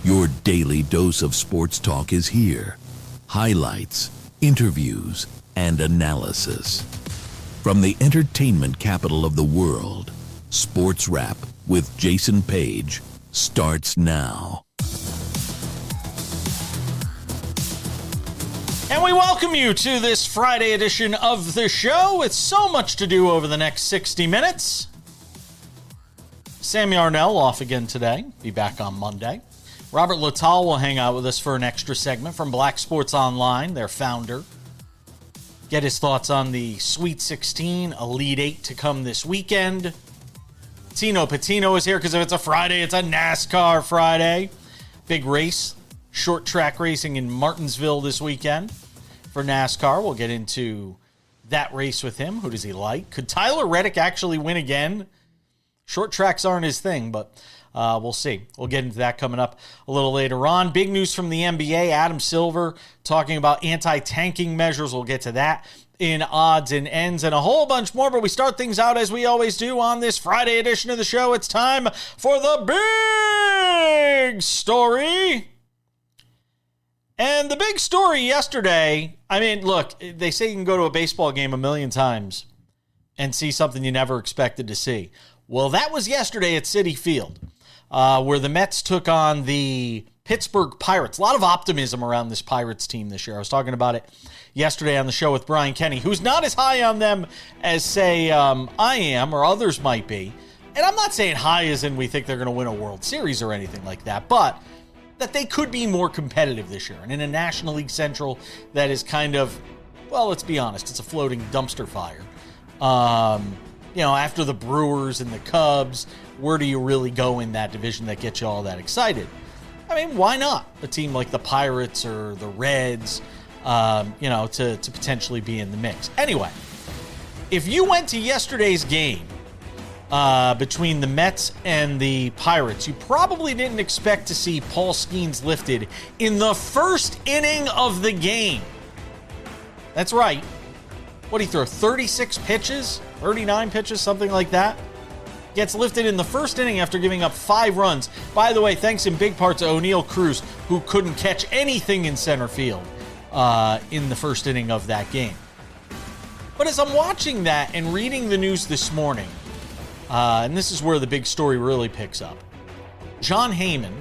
Your daily dose of sports talk is here. Highlights, interviews, and analysis. From the entertainment capital of the world, SportsWrap with Jason Page starts now. And we welcome you to this Friday edition of the show with so much to do over the next 60 minutes. Sam Yarnell off again today. Be back on Monday. Robert Littal will hang out with us for an extra segment from Black Sports Online, their founder. Get his thoughts on the Sweet 16, Elite 8 to come this weekend. Tino Pattigno is here because if it's a Friday, it's a NASCAR Friday. Big race, short track racing in Martinsville this weekend for NASCAR. We'll get into that race with him. Who does he like? Could Tyler Reddick actually win again? Short tracks aren't his thing, but we'll see. We'll get into that coming up a little later on. Big news from the NBA. Adam Silver talking about anti-tanking measures. We'll get to that in odds and ends and a whole bunch more. But we start things out as we always do on this Friday edition of the show. It's time for the big story. And the big story yesterday, I mean, look, they say you can go to a baseball game a million times and see something you never expected to see. Well, that was yesterday at Citi Field, where the Mets took on the Pittsburgh Pirates. A lot of optimism around this Pirates team this year. I was talking about it yesterday on the show with Brian Kenny, who's not as high on them as, say, I am or others might be. And I'm not saying high as in we think they're going to win a World Series or anything like that, but that they could be more competitive this year. And in a National League Central that is kind of, well, let's be honest, it's a floating dumpster fire. You know, after the Brewers and the Cubs, where do you really go in that division that gets you all that excited? I mean, why not a team like the Pirates or the Reds, to potentially be in the mix? Anyway, if you went to yesterday's game between the Mets and the Pirates, you probably didn't expect to see Paul Skenes lifted in the first inning of the game. That's right. What did he throw, 36 pitches? 39 pitches, something like that? Gets lifted in the first inning after giving up 5 runs. By the way, thanks in big part to O'Neal Cruz, who couldn't catch anything in center field in the first inning of that game. But as I'm watching that and reading the news this morning, and this is where the big story really picks up, Jon Heyman,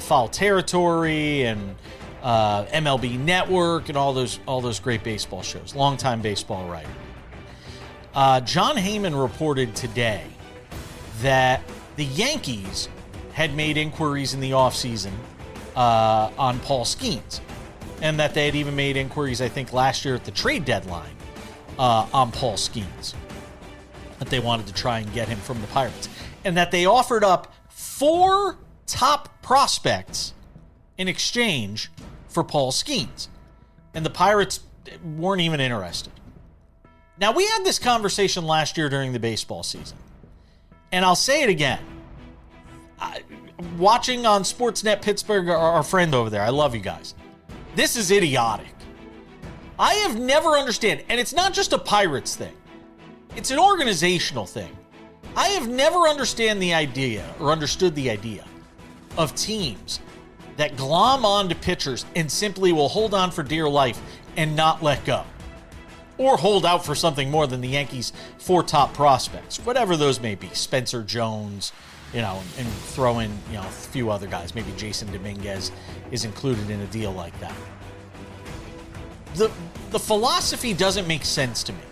Foul Territory and MLB Network and all those great baseball shows, longtime baseball writer. Jon Heyman reported today that the Yankees had made inquiries in the offseason on Paul Skenes, and that they had even made inquiries, I think, last year at the trade deadline on Paul Skenes, that they wanted to try and get him from the Pirates, and that they offered up 4 top prospects in exchange for Paul Skenes, and the Pirates weren't even interested. Now, we had this conversation last year during the baseball season, and I'll say it again. Watching on Sportsnet Pittsburgh, our friend over there, I love you guys. This is idiotic. I have never understood, and it's not just a Pirates thing. It's an organizational thing. I have never understood the idea of teams that glom onto pitchers and simply will hold on for dear life and not let go. Or hold out for something more than the Yankees' 4 top prospects, whatever those may be. Spencer Jones, and throw in, a few other guys. Maybe Jason Dominguez is included in a deal like that. The philosophy doesn't make sense to me.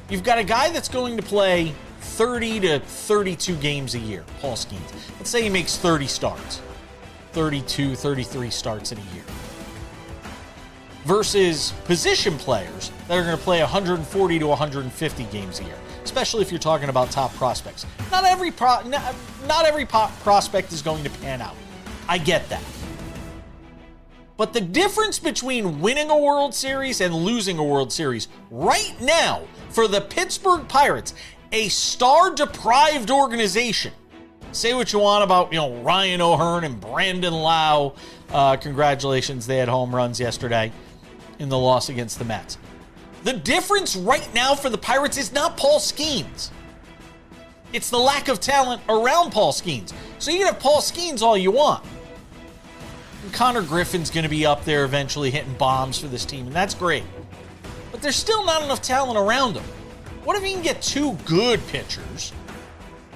You've got a guy that's going to play 30 to 32 games a year, Paul Skenes. Let's say he makes 30 starts. 32, 33 starts in a year. Versus position players that are going to play 140 to 150 games a year, especially if you're talking about top prospects. Not every prospect is going to pan out. I get that. But the difference between winning a World Series and losing a World Series right now for the Pittsburgh Pirates, a star-deprived organization. Say what you want about, Ryan O'Hearn and Brandon Lau. Congratulations, they had home runs yesterday in the loss against the Mets. The difference right now for the Pirates is not Paul Skenes. It's the lack of talent around Paul Skenes. So you can have Paul Skenes all you want. And Connor Griffin's going to be up there eventually hitting bombs for this team, and that's great. But there's still not enough talent around them. What if you can get 2 good pitchers,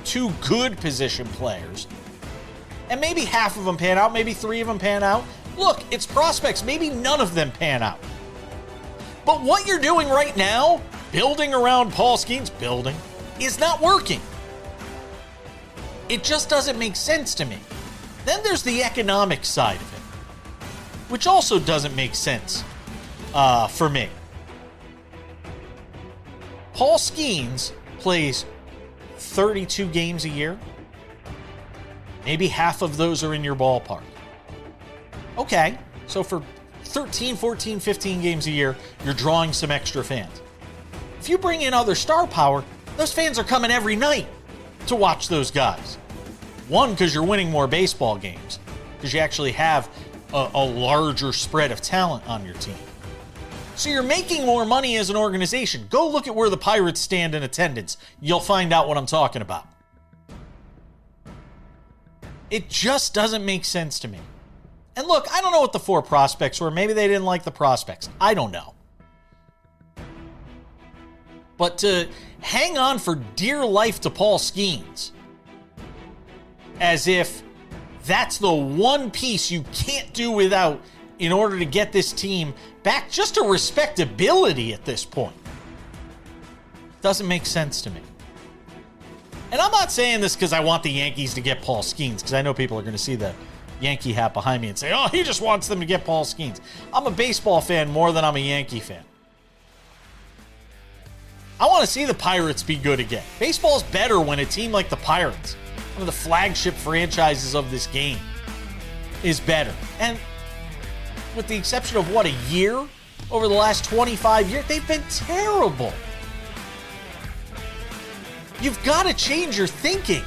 2 good position players, and maybe half of them pan out, maybe 3 of them pan out? Look, it's prospects. Maybe none of them pan out. But what you're doing right now, building around Paul Skenes, is not working. It just doesn't make sense to me. Then there's the economic side of it, which also doesn't make sense for me. Paul Skenes plays 32 games a year. Maybe half of those are in your ballpark. Okay, so for 13, 14, 15 games a year, you're drawing some extra fans. If you bring in other star power, those fans are coming every night to watch those guys. One, because you're winning more baseball games, because you actually have a larger spread of talent on your team. So you're making more money as an organization. Go look at where the Pirates stand in attendance. You'll find out what I'm talking about. It just doesn't make sense to me. And look, I don't know what the 4 prospects were. Maybe they didn't like the prospects. I don't know. But to hang on for dear life to Paul Skenes, as if that's the one piece you can't do without in order to get this team back just to respectability at this point, doesn't make sense to me. And I'm not saying this because I want the Yankees to get Paul Skenes, because I know people are going to see the Yankee hat behind me and say, oh, he just wants them to get Paul Skenes. I'm a baseball fan more than I'm a Yankee fan. I want to see the Pirates be good again. Baseball's better when a team like the Pirates, one of the flagship franchises of this game, is better. And with the exception of, a year? Over the last 25 years, they've been terrible. You've got to change your thinking.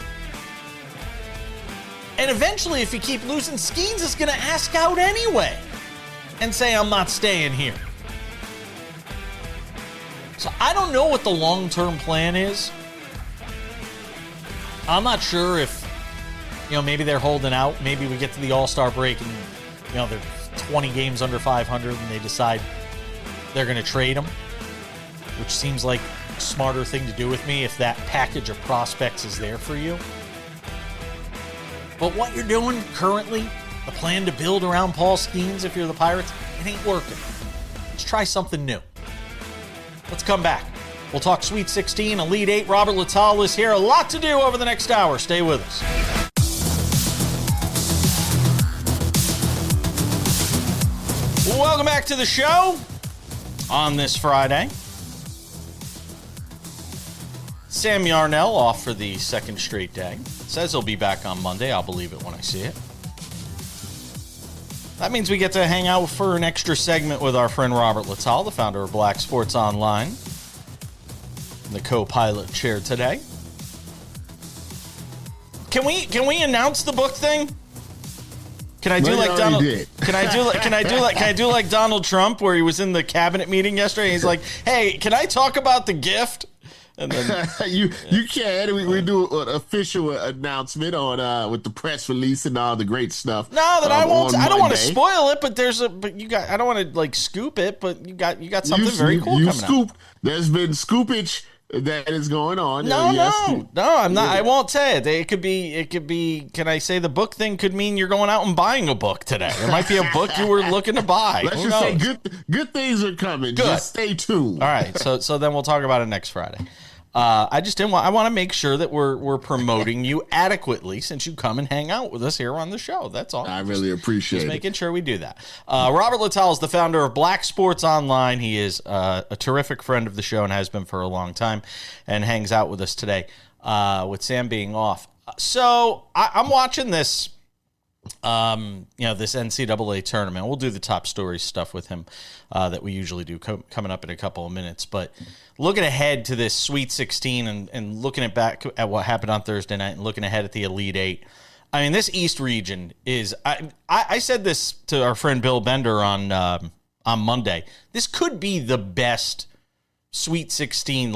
And eventually, if you keep losing, Skenes is going to ask out anyway and say, I'm not staying here. So I don't know what the long-term plan is. I'm not sure if, maybe they're holding out. Maybe we get to the All-Star break and, they're 20 games under 500 and they decide they're going to trade him, which seems like a smarter thing to do with me if that package of prospects is there for you. But what you're doing currently, the plan to build around Paul Skenes if you're the Pirates, it ain't working. Let's try something new. Let's come back. We'll talk Sweet 16, Elite 8. Robert Littal is here. A lot to do over the next hour. Stay with us. Welcome back to the show on this Friday. Sam Yarnell off for the second straight day. Says he'll be back on Monday. I'll believe it when I see it. That means we get to hang out for an extra segment with our friend Robert Littal, the founder of Black Sports Online, the co-pilot chair today. Can we announce the book thing? Can I do like Donald? Can I do like Donald Trump, where he was in the cabinet meeting yesterday? And he's like, "Hey, can I talk about the gift?" And then you can. We do an official announcement on with the press release and all the great stuff. No, that I won't. I don't want to spoil it, but I don't want to scoop it, but you got something very cool coming out. There's been scoopage that is going on. No, I'm not. I won't say it. It could be. Can I say the book thing could mean you're going out and buying a book today? There might be a book you were looking to buy. Let's just say good things are coming. Good. Just stay tuned. All right. So then we'll talk about it next Friday. I want to make sure that we're promoting you adequately since you come and hang out with us here on the show. That's all. I really appreciate it. Just making sure we do that. Robert Littal is the founder of Black Sports Online. He is a terrific friend of the show and has been for a long time, and hangs out with us today with Sam being off. So I'm watching this. This NCAA tournament. We'll do the top story stuff with him that we usually do coming up in a couple of minutes. But looking ahead to this Sweet 16 and looking back at what happened on Thursday night and looking ahead at the Elite 8. I mean, this East region is. I said this to our friend Bill Bender on Monday. This could be the best Sweet 16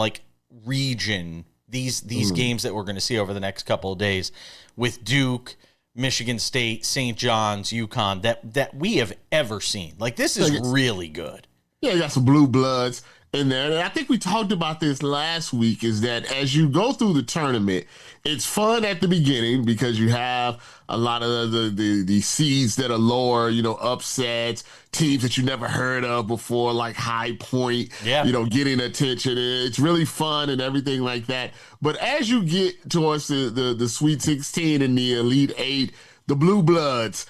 region. These games that we're going to see over the next couple of days with Duke, Michigan State, St. John's, UConn that we have ever seen. Like, this is really good. Yeah, you got some blue bloods in there. And I think we talked about this last week, is that as you go through the tournament, it's fun at the beginning because you have a lot of the seeds that are lower, upsets, teams that you never heard of before, like High Point, getting attention. It's really fun and everything like that. But as you get towards the Sweet 16 and the Elite Eight, the blue bloods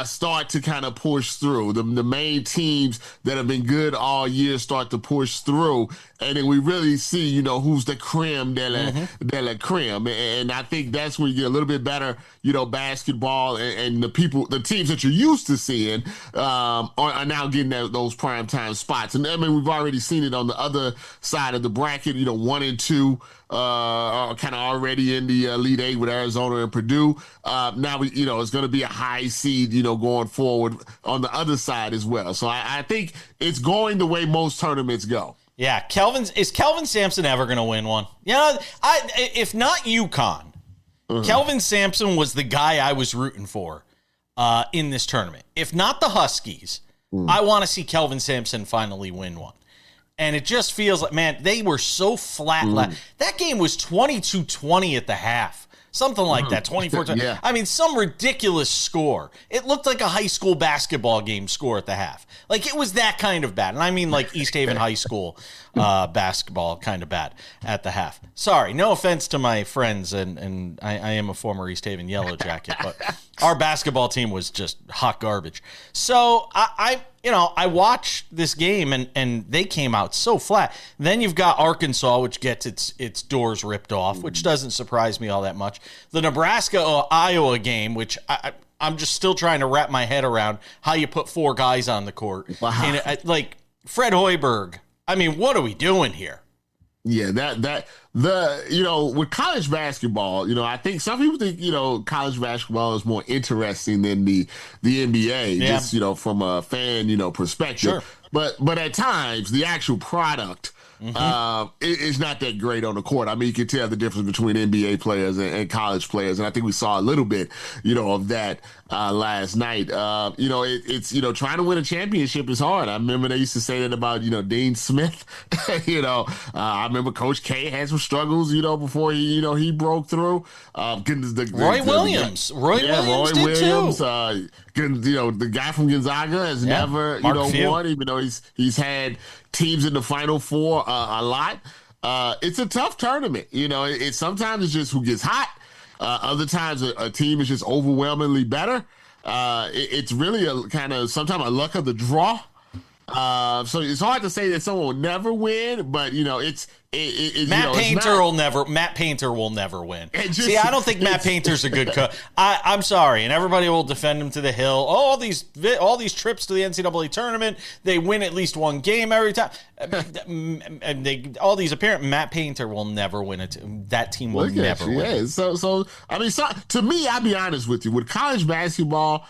start to kind of push through. The main teams that have been good all year start to push through. And then we really see, who's the creme de la creme. And I think that's where you get a little bit better, basketball, and the teams that you're used to seeing are now getting those primetime spots. And I mean, we've already seen it on the other side of the bracket, 1 and 2 are kind of already in the Elite Eight with Arizona and Purdue. Now, it's going to be a high seed, going forward on the other side as well. So I think it's going the way most tournaments go. Yeah, is Kelvin Sampson ever going to win one? If not UConn, Kelvin Sampson was the guy I was rooting for in this tournament. If not the Huskies, I want to see Kelvin Sampson finally win one. And it just feels like, man, they were so flat. That game was 22-20 at the half. Something like that, 24-20. Yeah. I mean, some ridiculous score. It looked like a high school basketball game score at the half. Like, it was that kind of bad. And I mean, like, East Haven High School basketball kind of bad at the half. Sorry, no offense to my friends, and I am a former East Haven Yellow Jacket, but our basketball team was just hot garbage. So I watched this game, and they came out so flat. Then you've got Arkansas, which gets its doors ripped off, which doesn't surprise me all that much. The Nebraska-Iowa game, which I'm just still trying to wrap my head around how you put 4 guys on the court. Wow. And like Fred Hoiberg, I mean, what are we doing here? Yeah, with college basketball, I think some people think, college basketball is more interesting than the NBA, just, from a fan, perspective. Sure. But at times, the actual product is not that great on the court. I mean, you can tell the difference between NBA players and college players, and I think we saw a little bit, of that last night. It's trying to win a championship is hard. I remember they used to say that about Dean Smith. I remember Coach K had some struggles, before he broke through. Roy Williams did too. The guy from Gonzaga has never won, even though he's had teams in the Final Four a lot. It's a tough tournament. Sometimes it's just who gets hot. Other times a team is just overwhelmingly better. It's really a kind of sometimes a luck of the draw. So it's hard to say that someone will never win, but Matt Painter will never win. See, I don't think Matt Painter's a good coach. I'm sorry, and everybody will defend him to the hill. All these trips to the NCAA tournament, they win at least one game every time. And Matt Painter will never win it. That team will never win. Yeah. So I mean, to me, I'll be honest with you. With college basketball,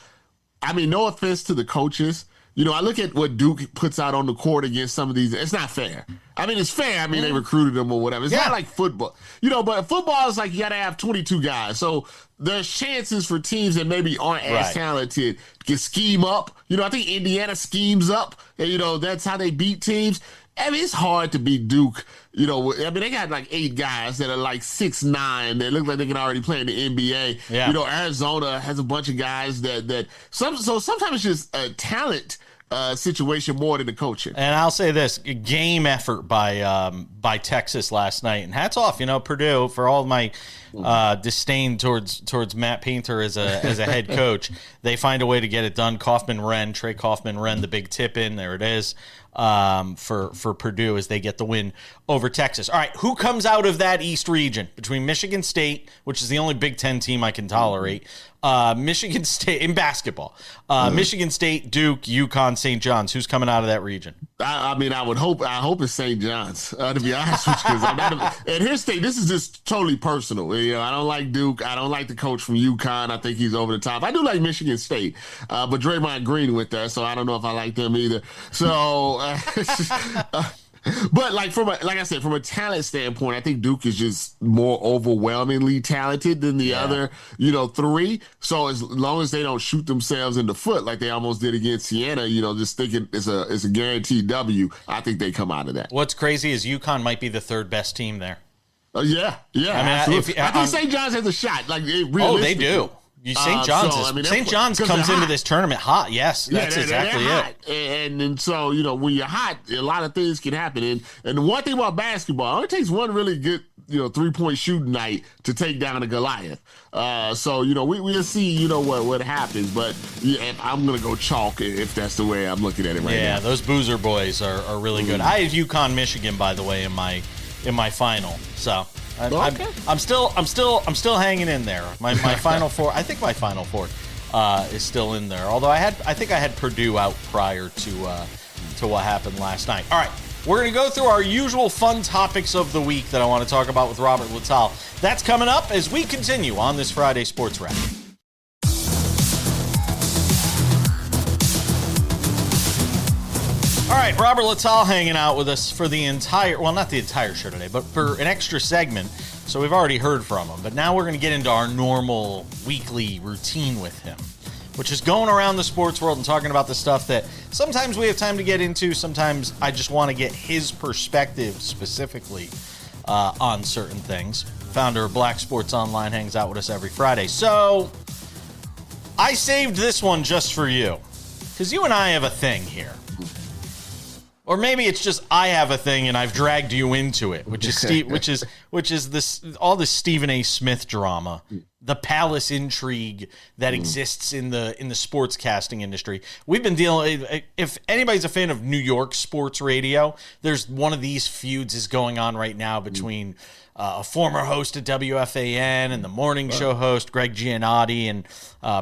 I mean, no offense to the coaches. I look at what Duke puts out on the court against some of these. It's not fair. I mean, it's fair. I mean, they recruited them or whatever. It's not like football. But football is like you got to have 22 guys. So there's chances for teams that maybe aren't as talented to scheme up. I think Indiana schemes up. And, that's how they beat teams. I mean, it's hard to beat Duke. I mean, they got like 8 guys that are like 6'9". They look like they can already play in the NBA. Yeah. Arizona has a bunch of guys so sometimes it's just a talent situation more than the coaching. And I'll say this: game effort by Texas last night, and hats off, Purdue, for all my disdain towards Matt Painter as a head coach. They find a way to get it done. Trey Kaufman-Renn, the big tip in there it is for Purdue as they get the win over Texas. All right, who comes out of that East region between Michigan State, which is the only Big Ten team I can tolerate, Michigan State in basketball, Michigan State, Duke, UConn, St. John's? Who's coming out of that region? I mean, I hope it's St. John's, to be honest with you. And here's the thing, this is just totally personal. I don't like Duke. I don't like the coach from UConn. I think he's over the top. I do like Michigan State, but Draymond Green went there, so I don't know if I like them either. So But like I said, from a talent standpoint, I think Duke is just more overwhelmingly talented than the other, three. So as long as they don't shoot themselves in the foot like they almost did against Siena, just thinking it's a guaranteed W, I think they come out of that. What's crazy is UConn might be the third best team there. Yeah. I mean, I think St. John's has a shot. Like, they do. St. John's St. John's comes into this tournament hot. Yes, that's exactly it. And so, when you're hot, a lot of things can happen. And the one thing about basketball, it only takes one really good, 3-point shooting night to take down a Goliath. So, we'll see, what happens. But I'm going to go chalk if that's the way I'm looking at it right now. Yeah, those Boozer boys are really good. I have UConn, Michigan, by the way, in my final. So I'm still hanging in there. My Final Four. I think my Final Four is still in there. Although I think I had Purdue out prior to what happened last night. All right, we're gonna go through our usual fun topics of the week that I want to talk about with Robert Littal. That's coming up as we continue on this Friday Sports Wrap. All right, Robert Littal hanging out with us for the entire, well, not the entire show today, but for an extra segment. So we've already heard from him, but now we're going to get into our normal weekly routine with him, which is going around the sports world and talking about the stuff that sometimes we have time to get into. Sometimes I just want to get his perspective specifically on certain things. Founder of Black Sports Online hangs out with us every Friday. So I saved this one just for you because you and I have a thing here. Or maybe it's just I have a thing and I've dragged you into it, which is this all this Stephen A. Smith drama, the palace intrigue that exists in the sportscasting industry. We've been dealing. If anybody's a fan of New York sports radio, there's one of these feuds is going on right now between a former host at WFAN and the morning show host Greg Giannotti and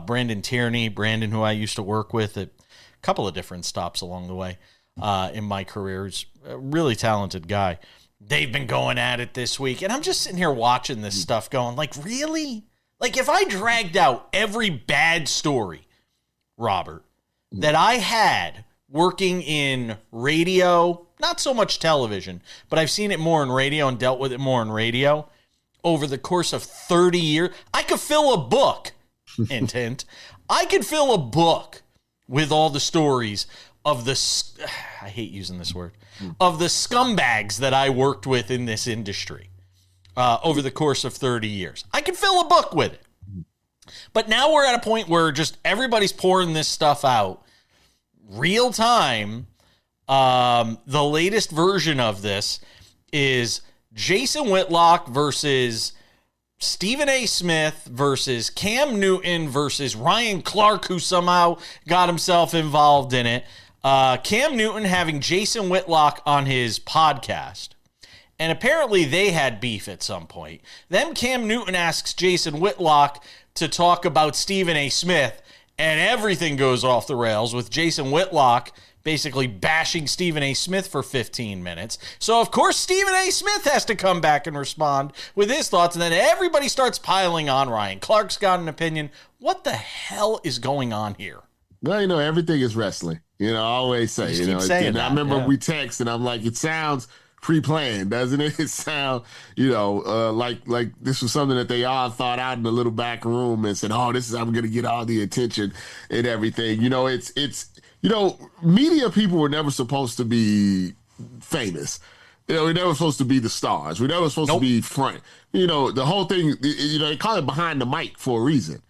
Brandon Tierney. Brandon, who I used to work with at a couple of different stops along the way. In my career, he's a really talented guy. They've been going at it this week, and I'm just sitting here watching this stuff going, like, really? Like, if I dragged out every bad story, Robert, that I had working in radio, not so much television, but I've seen it more in radio and dealt with it more in radio over the course of 30 years, I could fill a book, hint, I could fill a book with all the stories of the, I hate using this word, of the scumbags that I worked with in this industry over the course of 30 years. I could fill a book with it. But now we're at a point where just everybody's pouring this stuff out real time. The latest version of this is Jason Whitlock versus Stephen A. Smith versus Cam Newton versus Ryan Clark, who somehow got himself involved in it. Cam Newton having Jason Whitlock on his podcast. And apparently they had beef at some point. Then Cam Newton asks Jason Whitlock to talk about Stephen A. Smith, and everything goes off the rails with Jason Whitlock basically bashing Stephen A. Smith for 15 minutes. So, of course, Stephen A. Smith has to come back and respond with his thoughts, and then everybody starts piling on. Ryan Clark's got an opinion. What the hell is going on here? Well, everything is wrestling. I always say, I remember we text and I'm like, it sounds pre-planned, doesn't it? It sounds, like this was something that they all thought out in the little back room and said, oh, this is how I'm going to get all the attention and everything. Media people were never supposed to be famous. We're never supposed to be the stars. We're never supposed to be front. The whole thing, they call it behind the mic for a reason.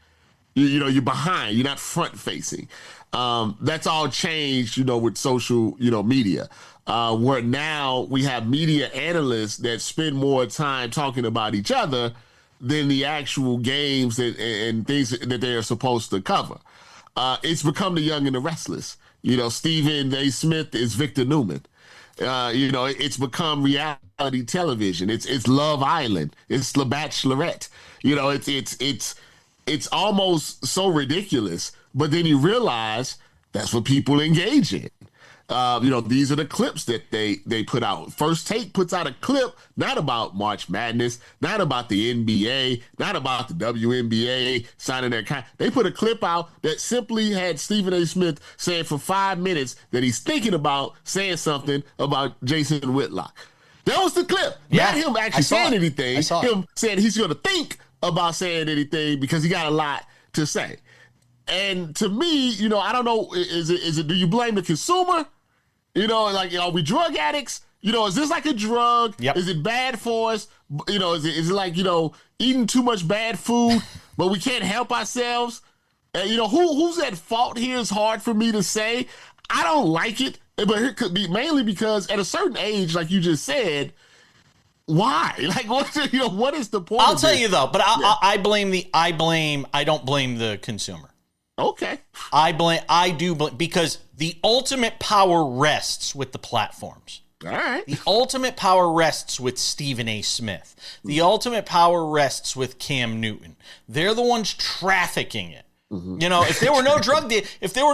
You're behind, you're not front facing. That's all changed, with social, media, where now we have media analysts that spend more time talking about each other than the actual games and things that they are supposed to cover. It's become the young and the restless. Stephen A. Smith is Victor Newman. It's become reality television. It's Love Island. It's La Bachelorette. It's almost so ridiculous, but then you realize that's what people engage in. These are the clips that they put out. First Take puts out a clip, not about March Madness, not about the NBA, not about the WNBA signing their contract. They put a clip out that simply had Stephen A. Smith saying for 5 minutes that he's thinking about saying something about Jason Whitlock. That was the clip. Yeah, not him actually saying anything. Him saying he's going to think about saying anything because he got a lot to say. And to me, I don't know, is it do you blame the consumer? Are we drug addicts? Is this like a drug? Yep. Is it bad for us? Is it like, eating too much bad food, but we can't help ourselves? And, who's at fault here is hard for me to say. I don't like it, but it could be mainly because at a certain age, like you just said, why? Like, what is the point? I'll tell you though, but I don't blame the consumer. Okay. I do blame, because the ultimate power rests with the platforms. All right. The ultimate power rests with Stephen A. Smith. The ultimate power rests with Cam Newton. They're the ones trafficking it. Mm-hmm. If there were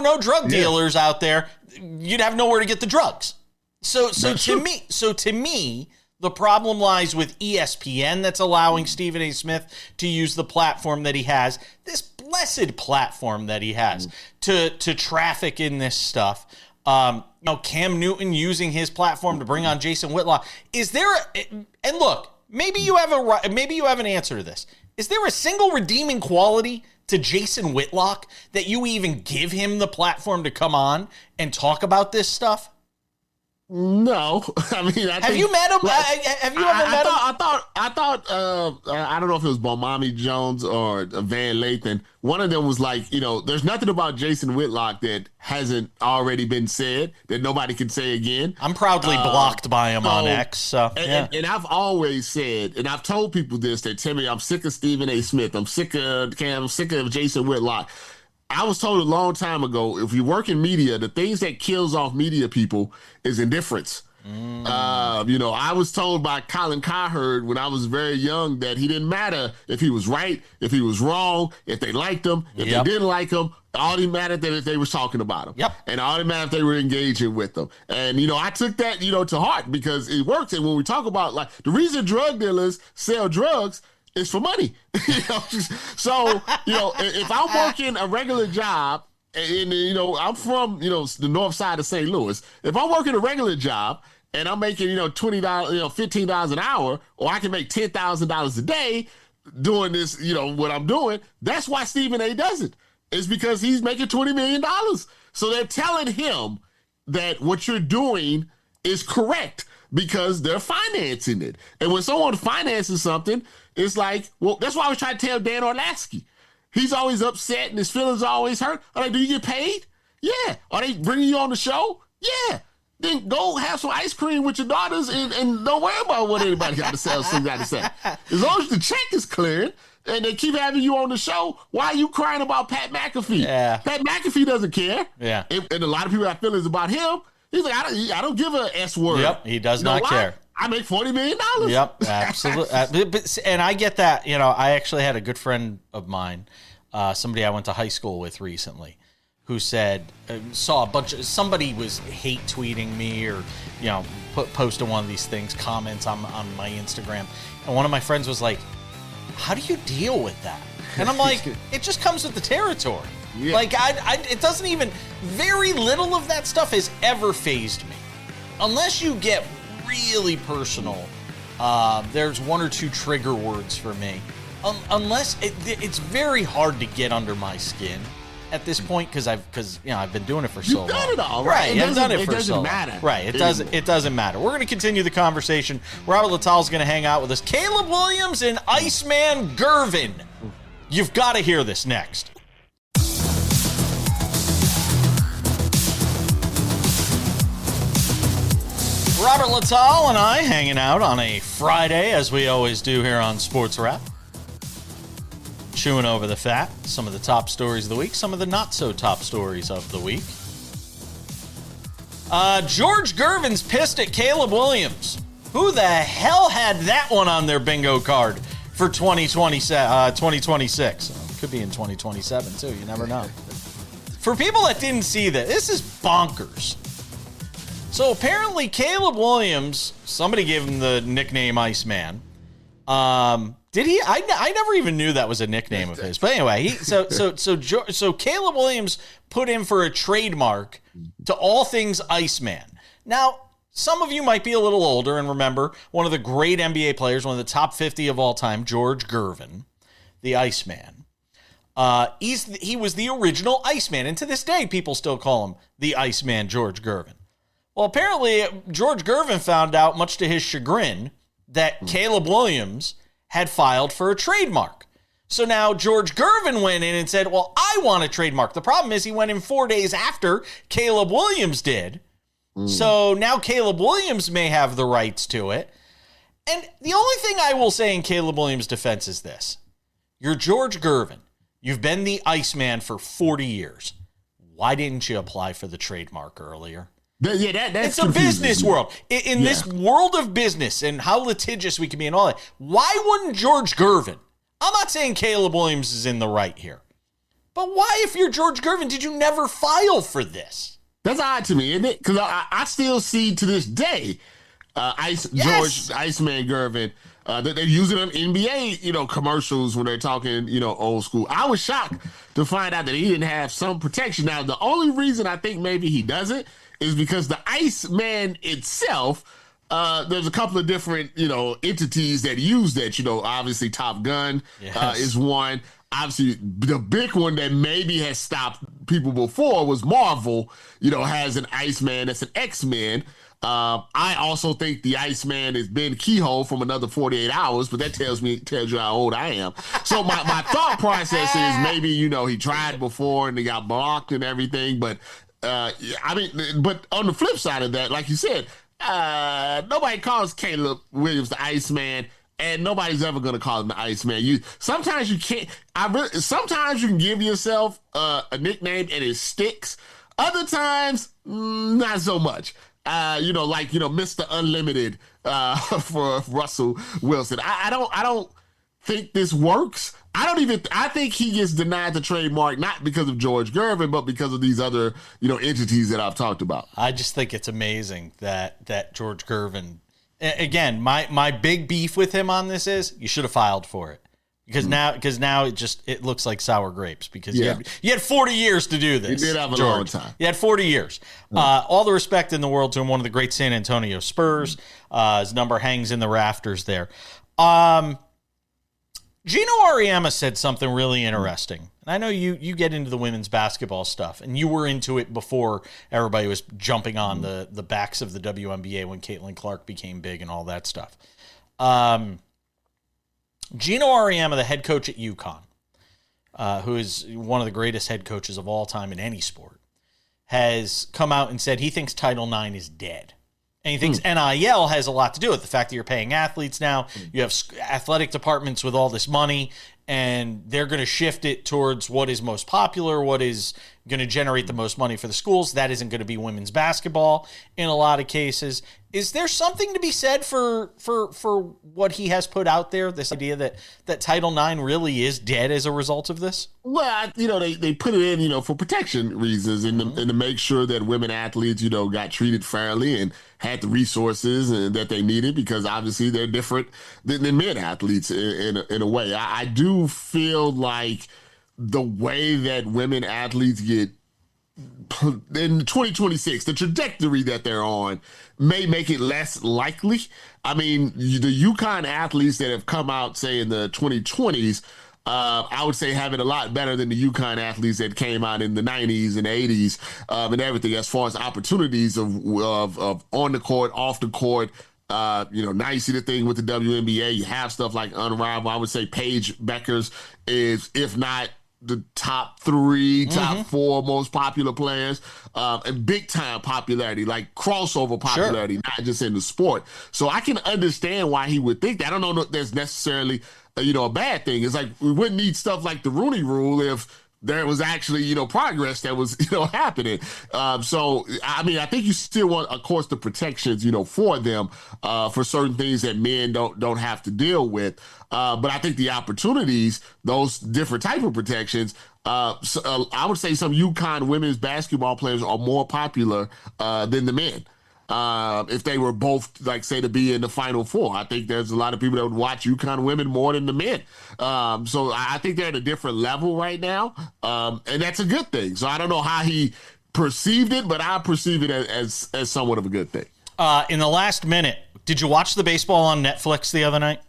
no drug dealers out there, you'd have nowhere to get the drugs. So to me, the problem lies with ESPN that's allowing Stephen A. Smith to use the platform that he has, this blessed platform that he has, to traffic in this stuff. Cam Newton using his platform to bring on Jason Whitlock. And look, maybe you have an answer to this. Is there a single redeeming quality to Jason Whitlock that you even give him the platform to come on and talk about this stuff? No, I mean, have you met him? Have you ever met him? I thought. I don't know if it was Bomani Jones or Van Lathan. One of them was like, there's nothing about Jason Whitlock that hasn't already been said that nobody can say again. I'm proudly blocked by him on X. So, and I've always said, and I've told people this, that tell me I'm sick of Stephen A. Smith. I'm sick of Cam. I'm sick of Jason Whitlock. I was told a long time ago, if you work in media, the things that kills off media people is indifference. I was told by Colin Cowherd when I was very young that he didn't matter if he was right, if he was wrong, if they liked him, if they didn't like him. All it mattered that if they was talking about him. Yep. And all it mattered if they were engaging with them. And, I took that, to heart because it works. And when we talk about, like, the reason drug dealers sell drugs is for money. So, if I'm working a regular job and, I'm from, the north side of St. Louis, if I'm working a regular job and I'm making, $20, $15 an hour, or I can make $10,000 a day doing this, what I'm doing, that's why Stephen A. does it. It's because he's making $20 million. So they're telling him that what you're doing is correct because they're financing it. And when someone finances something, it's like, well, that's why I was trying to tell Dan Orlasky. He's always upset and his feelings are always hurt. I'm like, do you get paid? Yeah. Are they bringing you on the show? Yeah. Then go have some ice cream with your daughters and don't worry about what anybody got to say or something got to say. As long as the check is clearing and they keep having you on the show, why are you crying about Pat McAfee? Yeah. Pat McAfee doesn't care. Yeah. And a lot of people have feelings about him. He's like, I don't give a S word. Yep, he does not care. I make $40 million. Yep, absolutely. And I get that. I actually had a good friend of mine, somebody I went to high school with recently, who said, somebody was hate tweeting me or, posting one of these things, comments on my Instagram. And one of my friends was like, how do you deal with that? And I'm like, it just comes with the territory. Yeah. Like, it doesn't even, very little of that stuff has ever fazed me. Unless you get really personal, there's one or two trigger words for me. Unless, it's very hard to get under my skin at this point because I've been doing it for so long. You've done it all, right? I've done it for so long. It doesn't matter. Right, it doesn't matter. We're going to continue the conversation. Robert Little's going to hang out with us. Caleb Williams and Iceman Gervin. You've got to hear this next. Robert Littal and I hanging out on a Friday, as we always do here on SportsWrap. Chewing over the fat, some of the top stories of the week, some of the not-so-top stories of the week. George Gervin's pissed at Caleb Williams. Who the hell had that one on their bingo card for 2026? Could be in 2027, too. You never know. For people that didn't see that, this is bonkers. So apparently Caleb Williams, somebody gave him the nickname Iceman. Did he? I never even knew that was a nickname of his. But anyway, so Caleb Williams put in for a trademark to all things Iceman. Now, some of you might be a little older and remember one of the great NBA players, one of the top 50 of all time, George Gervin, the Iceman. He was the original Iceman, and to this day, people still call him the Iceman, George Gervin. Well, apparently, George Gervin found out, much to his chagrin, that Caleb Williams had filed for a trademark. So now George Gervin went in and said, well, I want a trademark. The problem is he went in 4 days after Caleb Williams did. So now Caleb Williams may have the rights to it. And the only thing I will say in Caleb Williams' defense is this. You're George Gervin. You've been the Iceman for 40 years. Why didn't you apply for the trademark earlier? That's it's a business world. In this world of business and how litigious we can be and all that, why wouldn't George Gervin? I'm not saying Caleb Williams is in the right here. But why, if you're George Gervin, did you never file for this? That's odd to me, isn't it? Because I still see to this day George Iceman Gervin, that they're using them in NBA, commercials when they're talking, old school. I was shocked to find out that he didn't have some protection. Now, the only reason I think maybe he doesn't is because the Iceman itself, there's a couple of different, entities that use that, obviously Top Gun is one. Obviously, the big one that maybe has stopped people before was Marvel, has an Iceman that's an X-Men. I also think the Iceman is Ben Keyhole from Another 48 Hours, but that tells you how old I am. So my thought process is maybe, he tried before and they got blocked and everything. But, but on the flip side of that, like you said, nobody calls Caleb Williams the Iceman. And nobody's ever going to call him the Iceman. Sometimes you can't. Sometimes you can give yourself a nickname and it sticks. Other times, not so much. Like Mr. Unlimited for Russell Wilson. I don't think this works. I think he gets denied the trademark not because of George Gervin, but because of these other entities that I've talked about. I just think it's amazing that George Gervin. Again, my big beef with him on this is you should have filed for it because now it looks like sour grapes because you had 40 years to do this. You did have a George. long time. You had 40 years. All the respect in the world to him. One of the great San Antonio Spurs. His number hangs in the rafters there. Geno Auriemma said something really interesting. And I know you get into the women's basketball stuff, and you were into it before everybody was jumping on the backs of the WNBA when Caitlin Clark became big and all that stuff. Geno Auriemma, the head coach at UConn, who is one of the greatest head coaches of all time in any sport, has come out and said he thinks Title IX is dead. And he thinks NIL has a lot to do with the fact that you're paying athletes now. You have athletic departments with all this money, and they're going to shift it towards what is most popular, what is going to generate the most money for the schools. That isn't going to be women's basketball in a lot of cases. Is there something to be said for what he has put out there, this idea that Title IX really is dead as a result of this? Well, they put it in, for protection reasons and to make sure that women athletes, got treated fairly and had the resources that they needed because obviously they're different than men athletes in a way. I do feel like the way that women athletes get in 2026, the trajectory that they're on may make it less likely. I mean, the UConn athletes that have come out, say, in the 2020s, I would say have it a lot better than the UConn athletes that came out in the 90s and 80s and everything as far as opportunities of on the court, off the court. Now you see the thing with the WNBA. You have stuff like Unrivaled. I would say Paige Beckers is, if not the top three, top four most popular players, and big time popularity, like crossover popularity, not just in the sport. So I can understand why he would think that. I don't know if there's necessarily a bad thing. It's like we wouldn't need stuff like the Rooney Rule if there was actually, progress that was, happening. So, I mean, I think you still want, of course, the protections, for them, for certain things that men don't have to deal with. But I think the opportunities, those different type of protections, I would say some UConn women's basketball players are more popular than the men. if they were both, like, say, to be in the Final Four. I think there's a lot of people that would watch UConn women more than the men. So I think they're at a different level right now, and that's a good thing. So I don't know how he perceived it, but I perceive it as somewhat of a good thing. In the last minute, did you watch the baseball on Netflix the other night?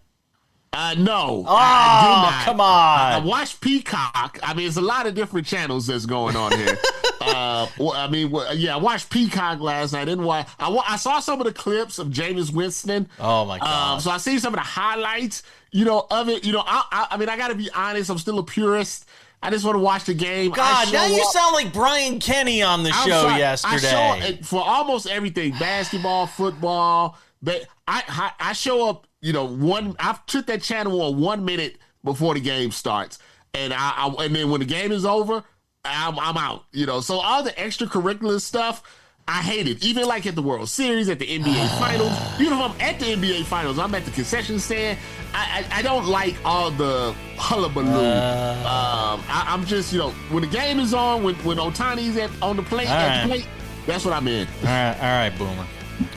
No. Oh, I come on. I watched Peacock. I mean, there's a lot of different channels that's going on here. I watched Peacock last night. I didn't watch. I saw some of the clips of Jameis Winston. Oh, my God. So I seen some of the highlights, of it. I mean, I got to be honest. I'm still a purist. I just want to watch the game. God, now you sound like Brian Kenny on the show yesterday. For almost everything, basketball, football. But I show up, I took that channel on 1 minute before the game starts. And and then when the game is over, I'm out, So all the extracurricular stuff, I hate it. Even like at the World Series, at the NBA Finals. Even if I'm at the NBA Finals, I'm at the concession stand. I don't like all the hullabaloo. I'm just, when the game is on, when Ohtani's on the plate, that's what I'm in. All right, Boomer.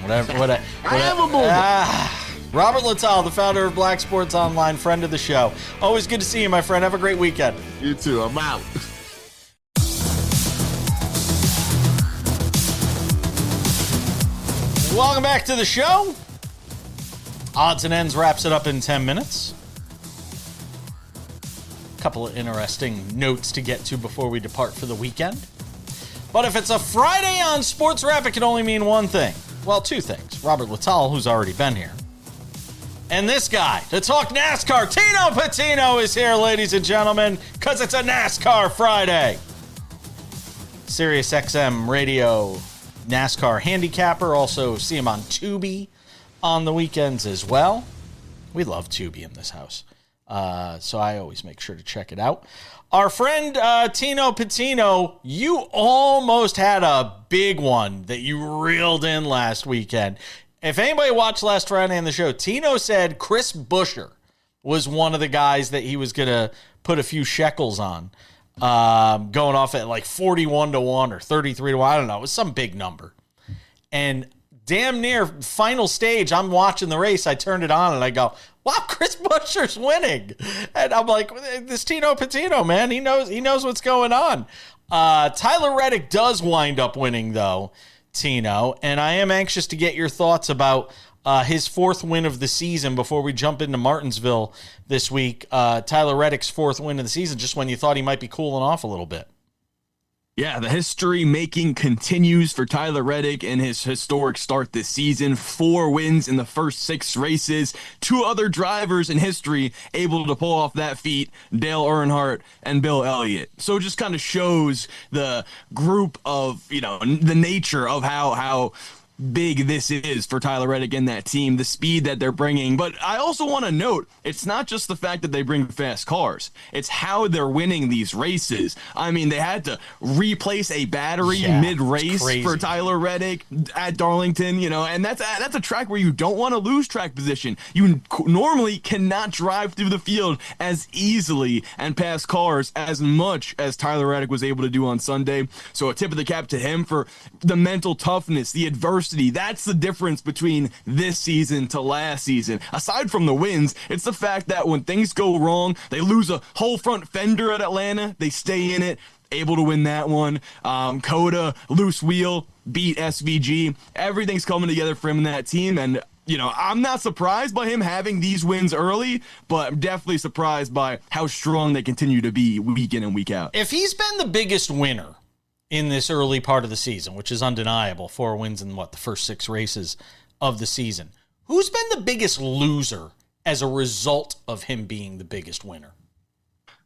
Whatever. I am a boomer. Robert Littal, the founder of Black Sports Online, friend of the show. Always good to see you, my friend. Have a great weekend. You too. I'm out. Welcome back to the show. Odds and Ends wraps it up in 10 minutes. A couple of interesting notes to get to before we depart for the weekend. But if it's a Friday on SportsWrap, it can only mean one thing. Well, two things. Robert Littal, who's already been here. And this guy to talk NASCAR, Tino Pattigno, is here, ladies and gentlemen, because it's a NASCAR Friday. SiriusXM Radio NASCAR handicapper. Also see him on Tubi on the weekends as well. We love Tubi in this house. So I always make sure to check it out. Our friend Tino Pattigno, you almost had a big one that you reeled in last weekend. If anybody watched last Friday on the show, Tino said Chris Buescher was one of the guys that he was going to put a few shekels on, going off at like 41-1 or 33-1. I don't know. It was some big number. And damn near final stage, I'm watching the race. I turned it on and I go, wow, Chris Buescher's winning. And I'm like, this Tino Pattigno, man, he knows what's going on. Tyler Reddick does wind up winning, though, Tino. And I am anxious to get your thoughts about his fourth win of the season before we jump into Martinsville this week. Tyler Reddick's fourth win of the season, just when you thought he might be cooling off a little bit. Yeah, the history-making continues for Tyler Reddick in his historic start this season. 4 wins in the first 6 races. 2 other drivers in history able to pull off that feat, Dale Earnhardt and Bill Elliott. So it just kind of shows the group of, the nature of how big this is for Tyler Reddick and that team, the speed that they're bringing. But I also want to note, it's not just the fact that they bring fast cars. It's how they're winning these races. I mean, they had to replace a battery mid-race for Tyler Reddick at Darlington, and that's a track where you don't want to lose track position. You normally cannot drive through the field as easily and pass cars as much as Tyler Reddick was able to do on Sunday. So a tip of the cap to him for the mental toughness, the adversity. That's the difference between this season to last season. Aside from the wins, it's the fact that when things go wrong, they lose a whole front fender at Atlanta, they stay in it, able to win that one. Coda, loose wheel, beat SVG. Everything's coming together for him in that team, and I'm not surprised by him having these wins early, but I'm definitely surprised by how strong they continue to be week in and week out. If he's been the biggest winner in this early part of the season, which is undeniable, 4 wins in the first 6 races of the season, who's been the biggest loser as a result of him being the biggest winner?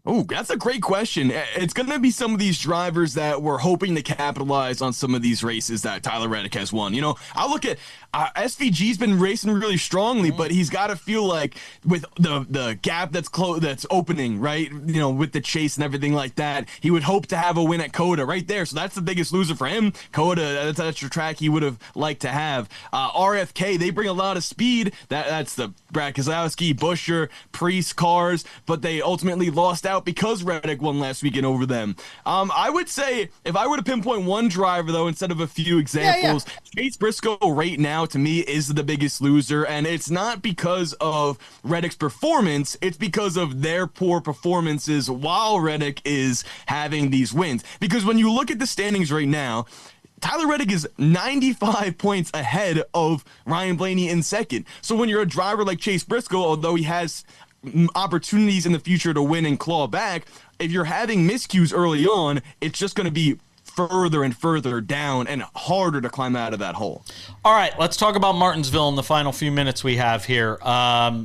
Oh, that's a great question. It's going to be some of these drivers that were hoping to capitalize on some of these races that Tyler Reddick has won. I look at SVG's been racing really strongly, but he's got to feel like with the gap that's opening, right? With the chase and everything like that, he would hope to have a win at Coda right there. So that's the biggest loser for him. Coda, that's your track he would have liked to have. RFK, they bring a lot of speed. That's the Brad Keselowski, Buescher, Priest cars, but they ultimately lost out out because Reddick won last weekend over them. I would say if I were to pinpoint one driver, though, instead of a few examples, Chase Briscoe right now, to me, is the biggest loser. And it's not because of Reddick's performance. It's because of their poor performances while Reddick is having these wins. Because when you look at the standings right now, Tyler Reddick is 95 points ahead of Ryan Blaney in second. So when you're a driver like Chase Briscoe, although he has opportunities in the future to win and claw back, if you're having miscues early on, it's just going to be further and further down and harder to climb out of that hole. All right, let's talk about Martinsville in the final few minutes we have here.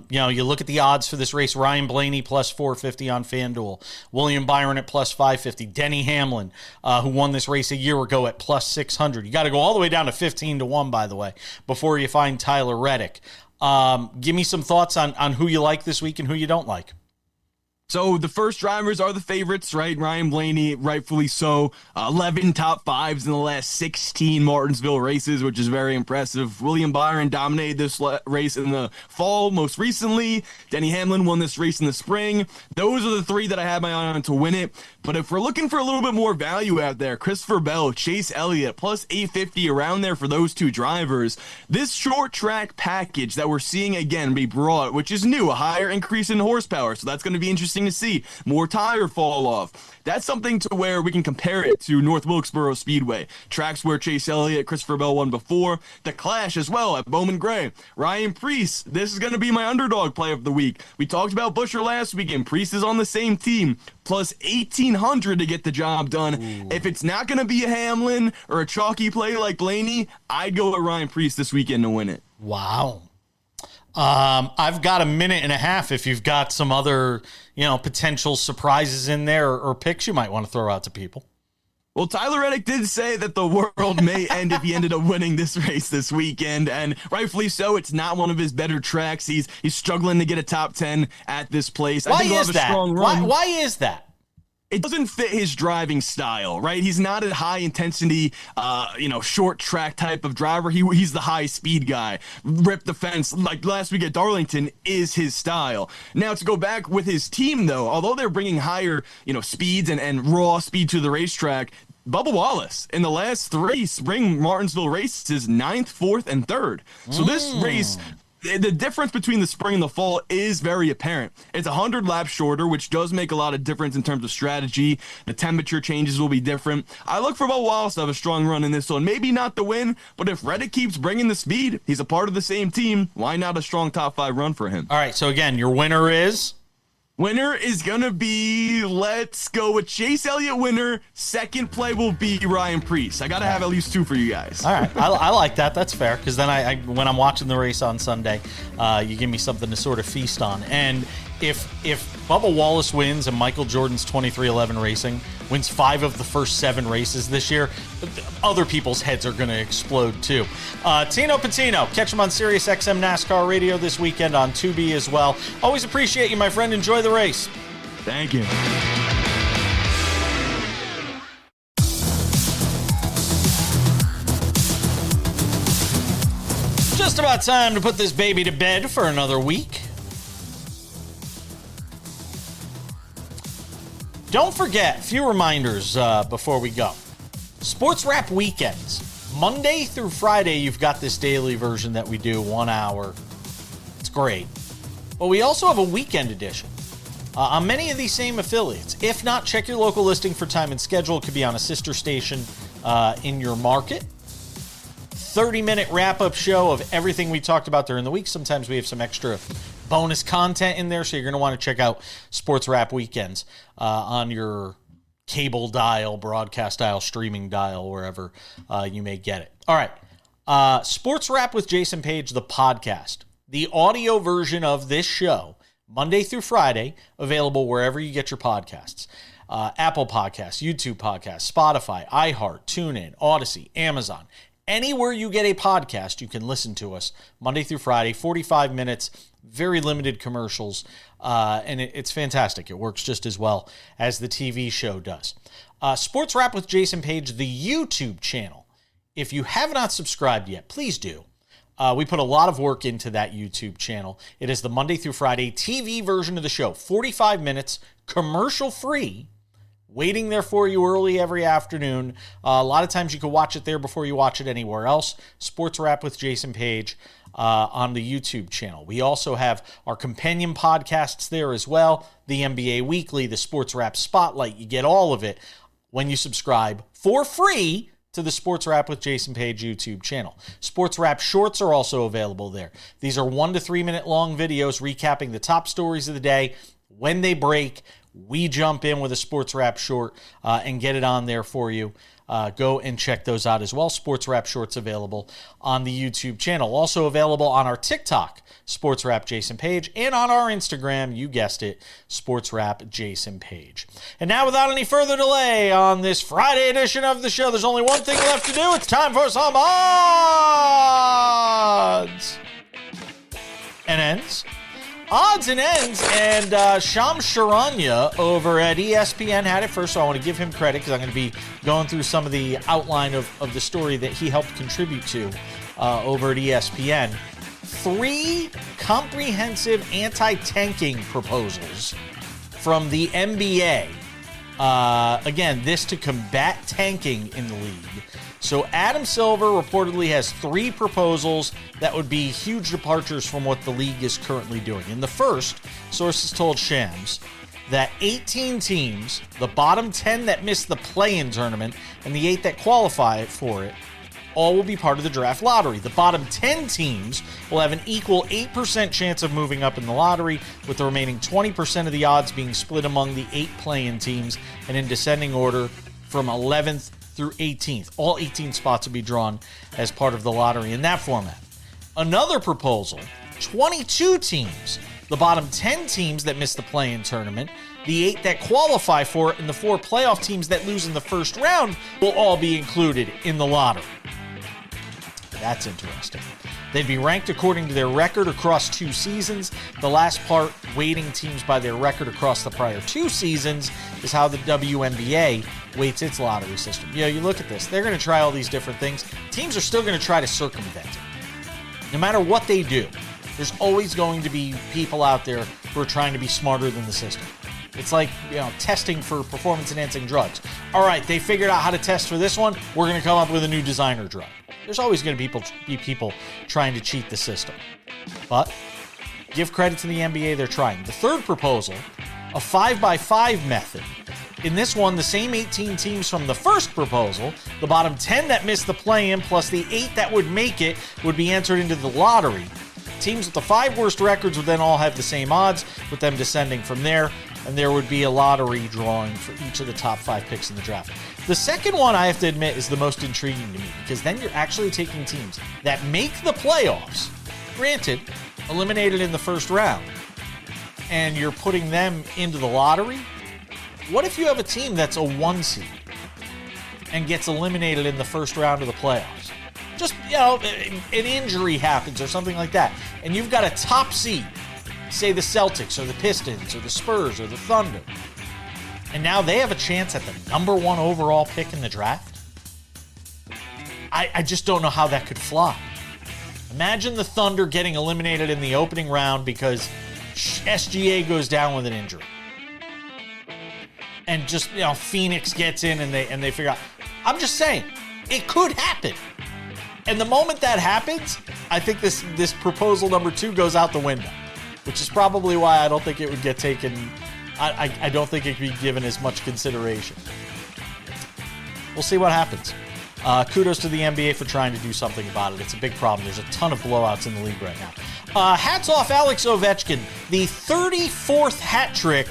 You look at the odds for this race. Ryan Blaney plus 450 on FanDuel. William Byron at plus 550. Denny Hamlin, who won this race a year ago, at plus 600. You got to go all the way down to 15-1, by the way, before you find Tyler Reddick. Give me some thoughts on who you like this week and who you don't like. So the first drivers are the favorites, right? Ryan Blaney, rightfully so. 11 top fives in the last 16 Martinsville races, which is very impressive. William Byron dominated this race in the fall most recently. Denny Hamlin won this race in the spring. Those are the three that I have my eye on to win it. But if we're looking for a little bit more value out there, Christopher Bell, Chase Elliott, plus 850 around there for those two drivers. This short track package that we're seeing again be brought, which is new, a higher increase in horsepower. So that's going to be interesting to see. More tire fall off. That's something to where we can compare it to North Wilkesboro Speedway, tracks where Chase Elliott, Christopher Bell won before. The Clash as well at Bowman Gray. Ryan Preece, this is going to be my underdog play of the week. We talked about Busher last weekend. Preece is on the same team, plus 1,800 to get the job done. Ooh. If it's not going to be a Hamlin or a chalky play like Blaney, I'd go with Ryan Preece this weekend to win it. Wow. I've got a minute and a half if you've got some other, potential surprises in there or picks you might want to throw out to people. Well, Tyler Reddick did say that the world may end if he ended up winning this race this weekend, and rightfully so. It's not one of his better tracks. He's struggling to get a top 10 at this place. Why is that? Why is that? It doesn't fit his driving style, right? He's not a high intensity, short track type of driver. He's the high speed guy. Rip the fence like last week at Darlington is his style. Now to go back with his team though, although they're bringing higher, speeds and raw speed to the racetrack, Bubba Wallace in the last 3 spring Martinsville races, 9th, 4th, and 3rd. So this race, the difference between the spring and the fall is very apparent. It's 100 laps shorter, which does make a lot of difference in terms of strategy. The temperature changes will be different. I look for Bubba Wallace to have a strong run in this one. Maybe not the win, but if Reddick keeps bringing the speed, he's a part of the same team. Why not a strong top 5 run for him? All right, so again, your winner is? Winner is going to be, let's go with Chase Elliott winner. Second play will be Ryan Preece. I got to have at least 2 for you guys. All right. I like that. That's fair. Because then I when I'm watching the race on Sunday, you give me something to sort of feast on. And if Bubba Wallace wins and Michael Jordan's 2311 Racing wins 5 of the first 7 races this year, other people's heads are going to explode too. Tino Pattigno, catch him on SiriusXM NASCAR Radio this weekend on Tubi as well. Always appreciate you, my friend. Enjoy the race. Thank you. Just about time to put this baby to bed for another week. Don't forget, a few reminders before we go. SportsWrap weekends. Monday through Friday, you've got this daily version that we do, 1 hour. It's great. But we also have a weekend edition on many of these same affiliates. If not, check your local listing for time and schedule. It could be on a sister station in your market. 30-minute wrap-up show of everything we talked about during the week. Sometimes we have some extra bonus content in there, so you're going to want to check out SportsWrap weekends on your cable dial, broadcast dial, streaming dial, wherever you may get it. All right. SportsWrap with Jason Page, the podcast. The audio version of this show, Monday through Friday, available wherever you get your podcasts. Apple Podcasts, YouTube Podcasts, Spotify, iHeart, TuneIn, Odyssey, Amazon. Anywhere you get a podcast, you can listen to us Monday through Friday, 45 minutes, very limited commercials, and it's fantastic. It works just as well as the TV show does. SportsWrap with Jason Page, the YouTube channel. If you have not subscribed yet, please do. We put a lot of work into that YouTube channel. It is the Monday through Friday TV version of the show, 45 minutes, commercial-free, waiting there for you early every afternoon. A lot of times you can watch it there before you watch it anywhere else. SportsWrap with Jason Page on the YouTube channel. We also have our companion podcasts there as well. The NBA Weekly, the SportsWrap Spotlight. You get all of it when you subscribe for free to the SportsWrap with Jason Page YouTube channel. SportsWrap Shorts are also available there. These are 1 to 3 minute long videos recapping the top stories of the day. When they break, we jump in with a SportsWrap short and get it on there for you. Go and check those out as well. SportsWrap Shorts available on the YouTube channel. Also available on our TikTok, SportsWrap Jason Page, and on our Instagram, you guessed it, SportsWrap Jason Page. And now, without any further delay, on this Friday edition of the show, there's only one thing left to do. It's time for some odds and ends. Odds and ends, and Shams Charania over at ESPN had it first, so I want to give him credit because I'm going to be going through some of the outline of the story that he helped contribute to over at ESPN. 3 comprehensive anti-tanking proposals from the NBA. Again, this to combat tanking in the league. So Adam Silver reportedly has 3 proposals that would be huge departures from what the league is currently doing. In the first, sources told Shams that 18 teams, the bottom 10 that miss the play-in tournament, and the 8 that qualify for it, all will be part of the draft lottery. The bottom 10 teams will have an equal 8% chance of moving up in the lottery, with the remaining 20% of the odds being split among the 8 play-in teams and in descending order from 11th through 18th. All 18 spots will be drawn as part of the lottery in that format. Another proposal, 22 teams, the bottom 10 teams that miss the play-in tournament, the 8 that qualify for it, and the 4 playoff teams that lose in the first round will all be included in the lottery. That's interesting. They'd be ranked according to their record across 2 seasons. The last part, weighting teams by their record across the prior 2 seasons, is how the WNBA weights its lottery system. You know, you look at this. They're going to try all these different things. Teams are still going to try to circumvent it. No matter what they do, there's always going to be people out there who are trying to be smarter than the system. It's like, testing for performance-enhancing drugs. All right, they figured out how to test for this one. We're going to come up with a new designer drug. There's always going to be people trying to cheat the system. But give credit to the NBA, they're trying. The third proposal, a 5x5 method. In this one, the same 18 teams from the first proposal, the bottom 10 that missed the play-in plus the 8 that would make it would be entered into the lottery. Teams with the 5 worst records would then all have the same odds, with them descending from there, and there would be a lottery drawing for each of the top 5 picks in the draft. The second one, I have to admit, is the most intriguing to me, because then you're actually taking teams that make the playoffs, granted, eliminated in the first round, and you're putting them into the lottery. What if you have a team that's a 1 seed and gets eliminated in the first round of the playoffs? Just, an injury happens or something like that, and you've got a top seed, say the Celtics or the Pistons or the Spurs or the Thunder, and now they have a chance at the number 1 overall pick in the draft? I just don't know how that could fly. Imagine the Thunder getting eliminated in the opening round because SGA goes down with an injury. And just, Phoenix gets in and they figure out. I'm just saying, it could happen. And the moment that happens, I think this proposal number 2 goes out the window, which is probably why I don't think it would get taken. I don't think it could be given as much consideration. We'll see what happens. Kudos to the NBA for trying to do something about it. It's a big problem. There's a ton of blowouts in the league right now. Hats off Alex Ovechkin, the 34th hat trick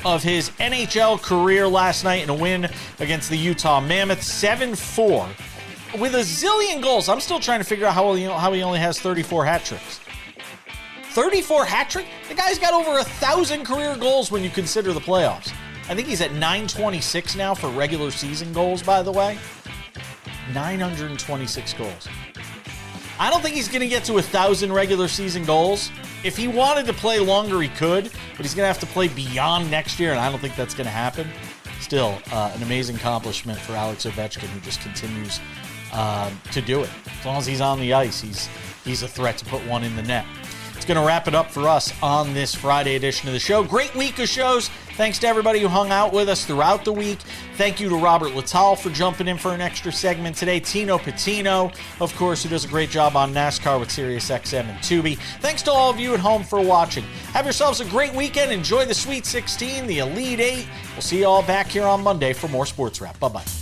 of his NHL career last night in a win against the Utah Mammoth, 7-4, with a zillion goals. I'm still trying to figure out how he only has 34 hat tricks. 34 hat trick? The guy's got over 1,000 career goals when you consider the playoffs. I think he's at 926 now for regular season goals, by the way. 926 goals. I don't think he's going to get to 1,000 regular season goals. If he wanted to play longer, he could, but he's going to have to play beyond next year, and I don't think that's going to happen. Still, an amazing accomplishment for Alex Ovechkin, who just continues to do it. As long as he's on the ice, he's a threat to put one in the net. it's going to wrap it up for us on this Friday edition of the show. Great week of shows. Thanks to everybody who hung out with us throughout the week. Thank you to Robert Littal for jumping in for an extra segment today. Tino Pattigno, of course, who does a great job on NASCAR with SiriusXM and Tubi. Thanks to all of you at home for watching. Have yourselves a great weekend. Enjoy the Sweet 16, the Elite 8. We'll see you all back here on Monday for more Sports Wrap. Bye-bye.